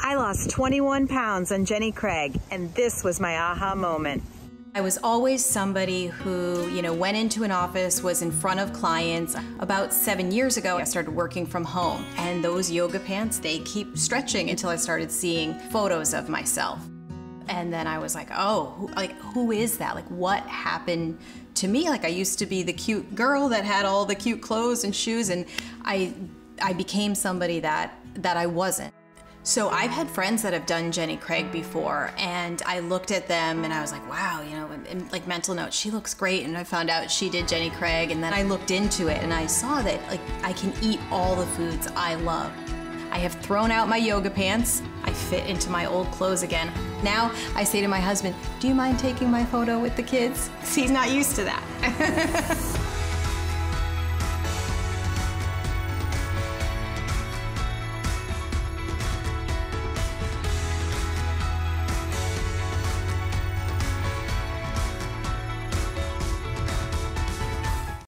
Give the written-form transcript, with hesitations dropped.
I lost 21 pounds on Jenny Craig, and this was my aha moment. I was always somebody who, went into an office, was in front of clients. About 7 years ago, I started working from home, and those yoga pants, they keep stretching until I started seeing photos of myself. And then I was like, oh, who is that? Like, what happened to me? Like, I used to be the cute girl that had all the cute clothes and shoes, and I became somebody that I wasn't. So I've had friends that have done Jenny Craig before, and I looked at them and I was like, wow, and like mental notes, she looks great. And I found out she did Jenny Craig, and then I looked into it and I saw that I can eat all the foods I love. I have thrown out my yoga pants. I fit into my old clothes again. Now I say to my husband, do you mind taking my photo with the kids? 'Cause he's not used to that.